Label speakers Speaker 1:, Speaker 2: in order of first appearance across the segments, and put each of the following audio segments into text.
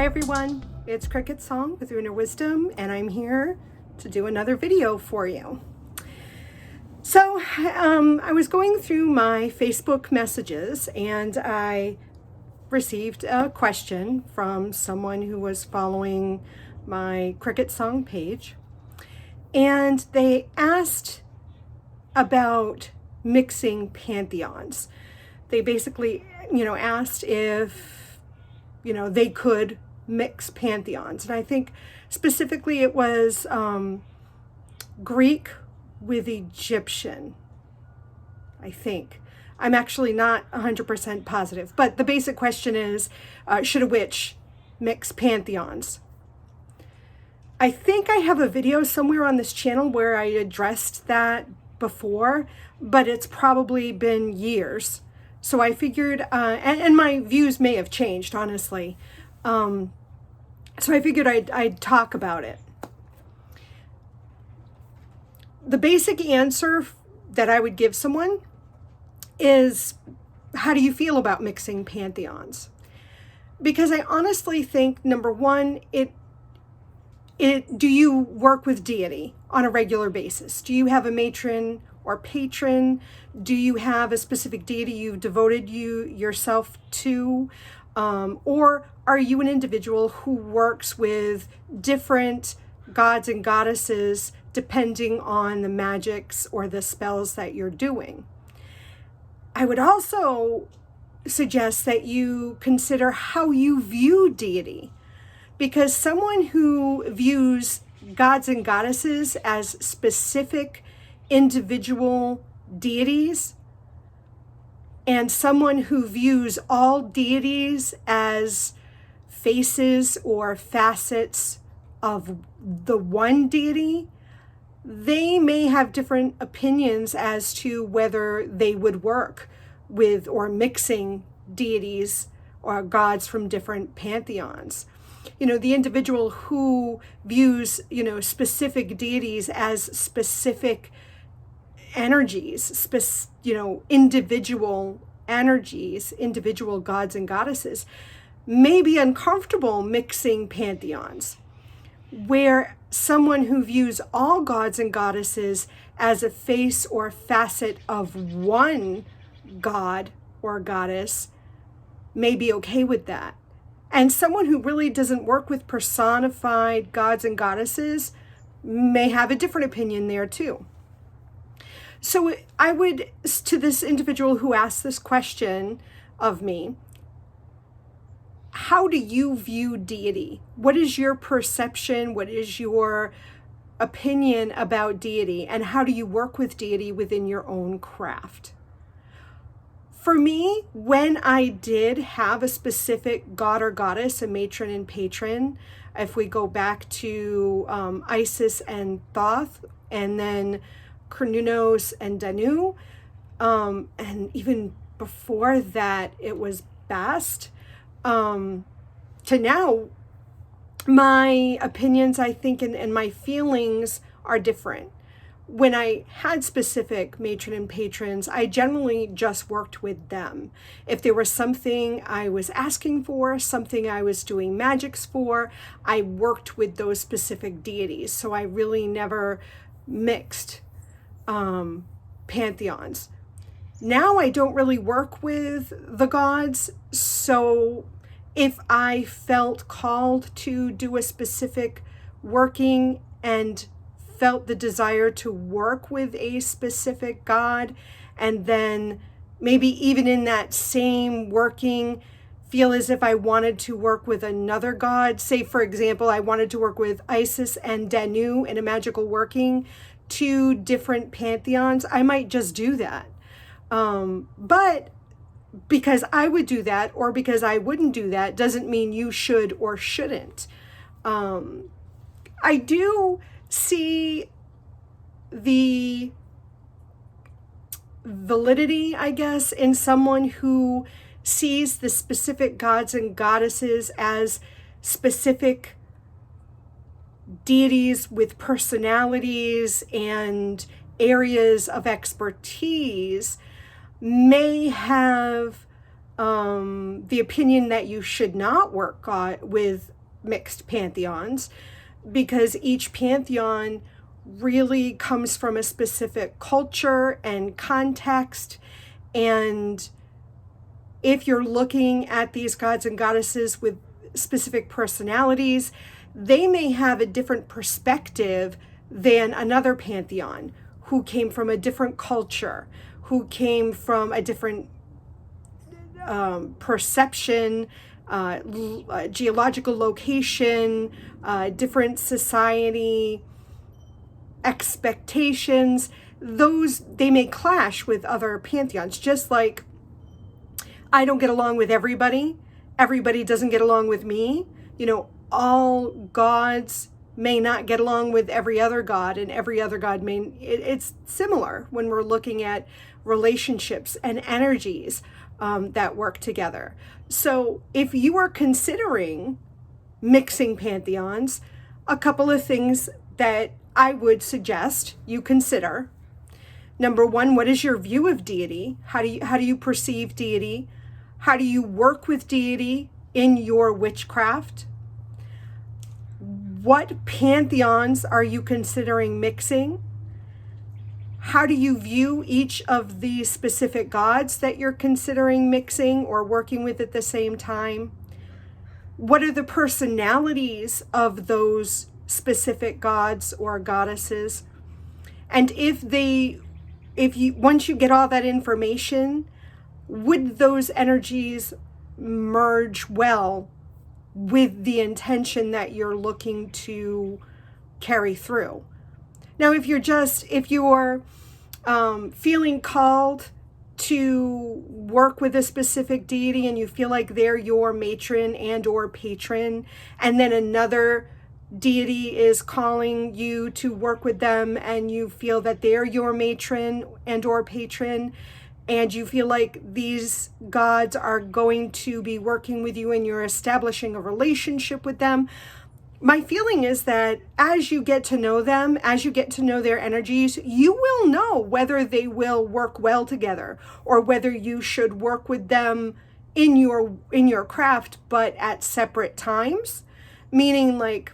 Speaker 1: Hi everyone, it's CricketSong with Inner Wisdom, and I'm here to do another video for you. So I was going through my Facebook messages and I received a question from someone who was following my CricketSong page, and they asked about mixing pantheons. They basically, asked if, they could mix pantheons. And I think specifically it was Greek with Egyptian, I think. I'm actually not 100% positive, but the basic question is, should a witch mix pantheons? I think I have a video somewhere on this channel where I addressed that before, but it's probably been years. So I figured, and my views may have changed, honestly. So I figured I'd talk about it. The basic answer that I would give someone is, how do you feel about mixing pantheons? Because I honestly think, number one, do you work with deity on a regular basis? Do you have a matron or patron? Do you have a specific deity you've devoted yourself to? Or are you an individual who works with different gods and goddesses depending on the magics or the spells that you're doing? I would also suggest that you consider how you view deity, because someone who views gods and goddesses as specific individual deities and someone who views all deities as faces or facets of the one deity, they may have different opinions as to whether they would work with or mixing deities or gods from different pantheons. The individual who views, specific deities as specific energies, individual energies, individual gods and goddesses, may be uncomfortable mixing pantheons, where someone who views all gods and goddesses as a face or facet of one god or goddess may be okay with that. And someone who really doesn't work with personified gods and goddesses may have a different opinion there too. So I would, to this individual who asked this question of me, how do you view deity? What is your perception? What is your opinion about deity? And how do you work with deity within your own craft? For me, when I did have a specific god or goddess, a matron and patron, if we go back to Isis and Thoth, and then Cernunnos and Danu, and even before that it was Bast, to now, my opinions, I think, and my feelings are different. When I had specific matron and patrons, I generally just worked with them. If there was something I was asking for, something I was doing magics for, I worked with those specific deities. So I really never mixed pantheons. Now I don't really work with the gods, so if I felt called to do a specific working and felt the desire to work with a specific god, and then maybe even in that same working feel as if I wanted to work with another god, say for example I wanted to work with Isis and Danu in a magical working, two different pantheons, I might just do that. But because I would do that or because I wouldn't do that doesn't mean you should or shouldn't. I do see the validity, I guess, in someone who sees the specific gods and goddesses as specific deities with personalities and areas of expertise, may have the opinion that you should not work with mixed pantheons, because each pantheon really comes from a specific culture and context. And if you're looking at these gods and goddesses with specific personalities, they may have a different perspective than another pantheon who came from a different culture, who came from a different perception, geological location, different society expectations. They may clash with other pantheons, just like I don't get along with everybody. Everybody doesn't get along with me. All gods may not get along with every other god, and every other god may. It's similar when we're looking at relationships and energies that work together. So if you are considering mixing pantheons, a couple of things that I would suggest you consider. Number one, what is your view of deity? How do you perceive deity? How do you work with deity in your witchcraft? What pantheons are you considering mixing? How do you view each of these specific gods that you're considering mixing or working with at the same time? What are the personalities of those specific gods or goddesses? And once you get all that information, would those energies merge well with the intention that you're looking to carry through? Now, if you're feeling called to work with a specific deity and you feel like they're your matron and or patron, and then another deity is calling you to work with them and you feel that they're your matron and or patron, and you feel like these gods are going to be working with you and you're establishing a relationship with them, my feeling is that as you get to know them, as you get to know their energies, you will know whether they will work well together or whether you should work with them in your craft, but at separate times. Meaning, like,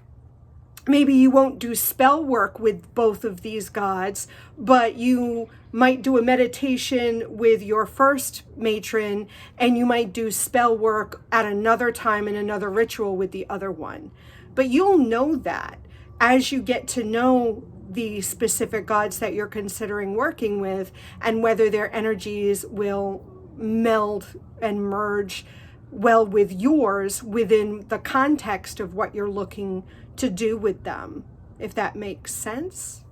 Speaker 1: maybe you won't do spell work with both of these gods, but you might do a meditation with your first matron, and you might do spell work at another time in another ritual with the other one. But you'll know that as you get to know the specific gods that you're considering working with, and whether their energies will meld and merge well with yours within the context of what you're looking to do with them, if that makes sense.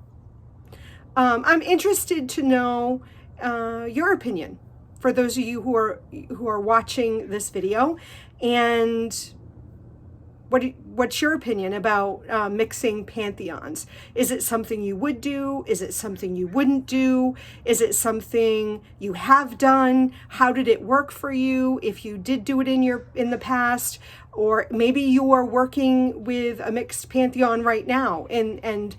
Speaker 1: I'm interested to know your opinion, for those of you who are watching this video, and what's your opinion about mixing pantheons? Is it something you would do? Is it something you wouldn't do? Is it something you have done? How did it work for you? If you did do it in the past, or maybe you are working with a mixed pantheon right now, and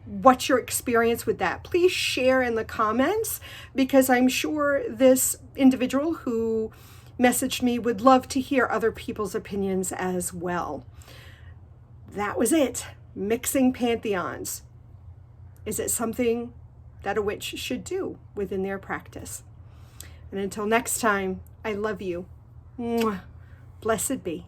Speaker 1: what's your experience with that? Please share in the comments, because I'm sure this individual who messaged me would love to hear other people's opinions as well. That was it. Mixing pantheons. Is it something that a witch should do within their practice? And until next time, I love you. Mwah. Blessed be.